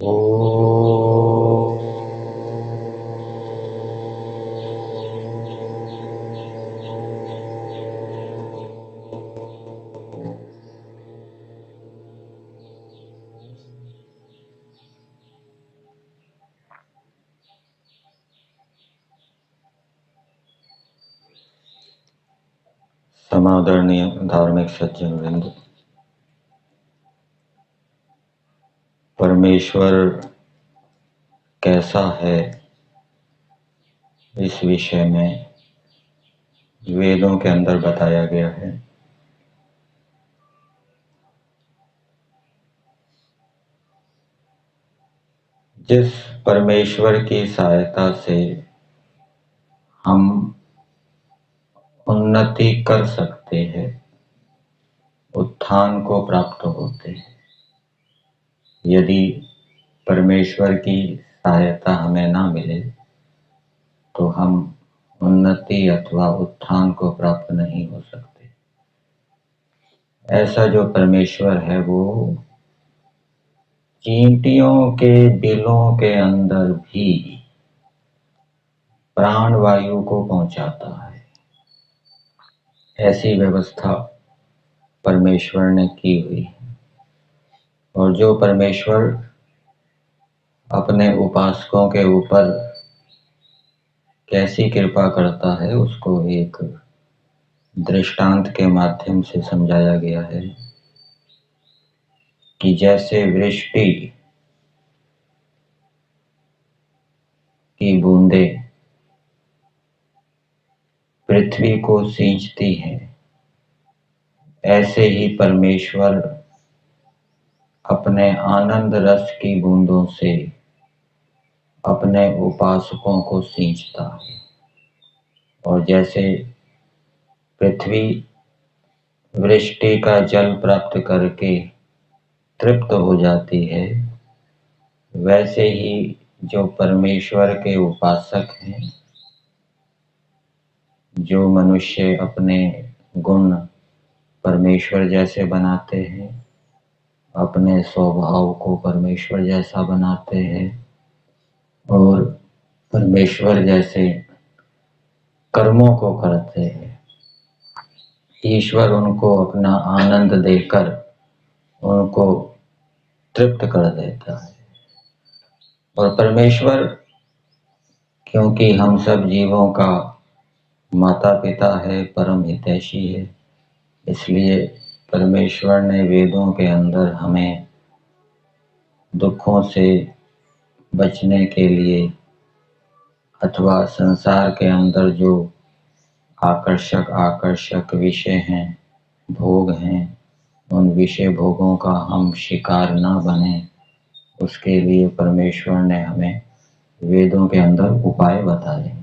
ओ समादरणीय धार्मिक सज्जन वृंद, परमेश्वर कैसा है इस विषय में वेदों के अंदर बताया गया है। जिस परमेश्वर की सहायता से हम उन्नति कर सकते हैं, उत्थान को प्राप्त होते हैं। यदि परमेश्वर की सहायता हमें ना मिले तो हम उन्नति अथवा उत्थान को प्राप्त नहीं हो सकते। ऐसा जो परमेश्वर है वो चींटियों के बिलों के अंदर भी प्राण वायु को पहुंचाता है। ऐसी व्यवस्था परमेश्वर ने की हुई है। और जो परमेश्वर अपने उपासकों के ऊपर कैसी कृपा करता है उसको एक दृष्टांत के माध्यम से समझाया गया है कि जैसे वृष्टि की बूंदें पृथ्वी को सींचती हैं, ऐसे ही परमेश्वर अपने आनंद रस की बूंदों से अपने उपासकों को सींचता है। और जैसे पृथ्वी वृष्टि का जल प्राप्त करके तृप्त हो जाती है, वैसे ही जो परमेश्वर के उपासक हैं, जो मनुष्य अपने गुण परमेश्वर जैसे बनाते हैं, अपने स्वभाव को परमेश्वर जैसा बनाते हैं और परमेश्वर जैसे कर्मों को करते हैं, ईश्वर उनको अपना आनंद देकर उनको तृप्त कर देता है। और परमेश्वर क्योंकि हम सब जीवों का माता पिता है, परम हितैषी है, इसलिए परमेश्वर ने वेदों के अंदर हमें दुखों से बचने के लिए अथवा संसार के अंदर जो आकर्षक विषय हैं, भोग हैं, उन विषय भोगों का हम शिकार ना बने, उसके लिए परमेश्वर ने हमें वेदों के अंदर उपाय बताए।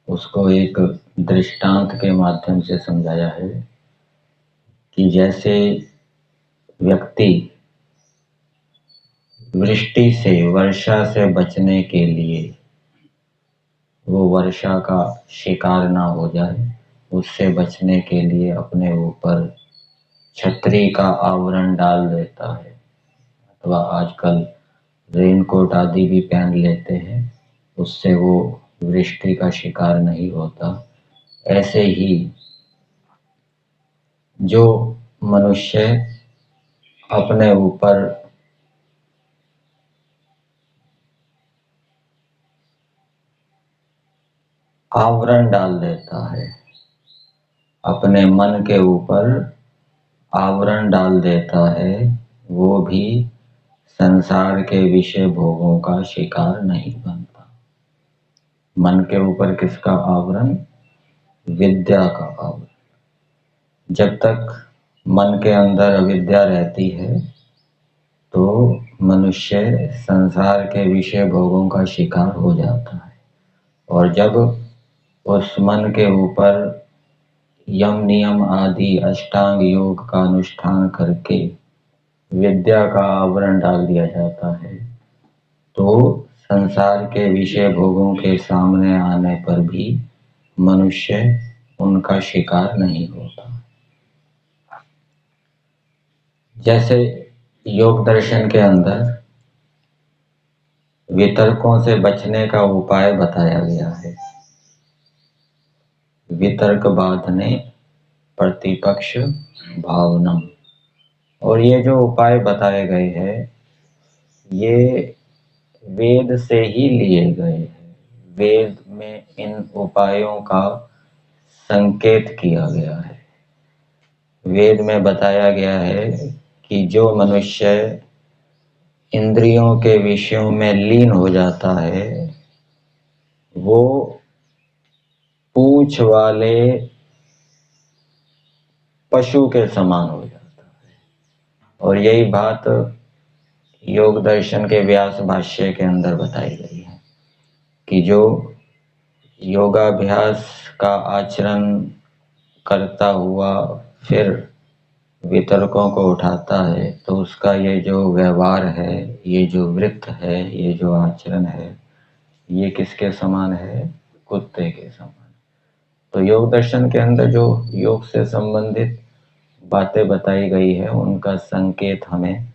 उसको एक दृष्टांत के माध्यम से समझाया है कि जैसे व्यक्ति वृष्टि से, वर्षा से बचने के लिए वो वर्षा का शिकार ना हो जाए, उससे बचने के लिए अपने ऊपर छतरी का आवरण डाल देता है, अथवा आजकल रेनकोट आदि भी पहन लेते हैं, उससे वो वृष्टि का शिकार नहीं होता। ऐसे ही जो मनुष्य अपने ऊपर आवरण डाल देता है, अपने मन के ऊपर आवरण डाल देता है, वो भी संसार के विषय भोगों का शिकार नहीं बनता। मन के ऊपर किसका आवरण? विद्या का आवरण। जब तक मन के अंदर अविद्या रहती है तो मनुष्य संसार के विषय भोगों का शिकार हो जाता है। और जब उस मन के ऊपर यम नियम आदि अष्टांग योग का अनुष्ठान करके विद्या का आवरण डाल दिया जाता है, तो संसार के विषय भोगों के सामने आने पर भी मनुष्य उनका शिकार नहीं होता। जैसे योग दर्शन के अंदर वितर्कों से बचने का उपाय बताया गया है। वितर्क बाधने प्रतिपक्ष भावनम। और ये जो उपाय बताए गए हैं ये वेद से ही लिए गए हैं। वेद में इन उपायों का संकेत किया गया है। वेद में बताया गया है कि जो मनुष्य इंद्रियों के विषयों में लीन हो जाता है वो पूंछ वाले पशु के समान हो जाता है। और यही बात योग दर्शन के व्यास भाष्य के अंदर बताई गई है कि जो योगाभ्यास का आचरण करता हुआ फिर वितर्कों को उठाता है तो उसका ये जो व्यवहार है, ये जो वृत्त है, ये जो आचरण है, ये किसके समान है? कुत्ते के समान। तो योग दर्शन के अंदर जो योग से संबंधित बातें बताई गई है उनका संकेत हमें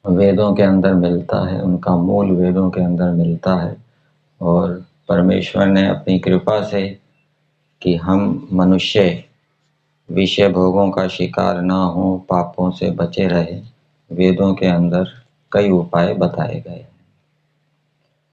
वेदों के अंदर मिलता है, उनका मूल वेदों के अंदर मिलता है। और परमेश्वर ने अपनी कृपा से कि हम मनुष्य विषय भोगों का शिकार ना हो, पापों से बचे रहे, वेदों के अंदर कई उपाय बताए गए।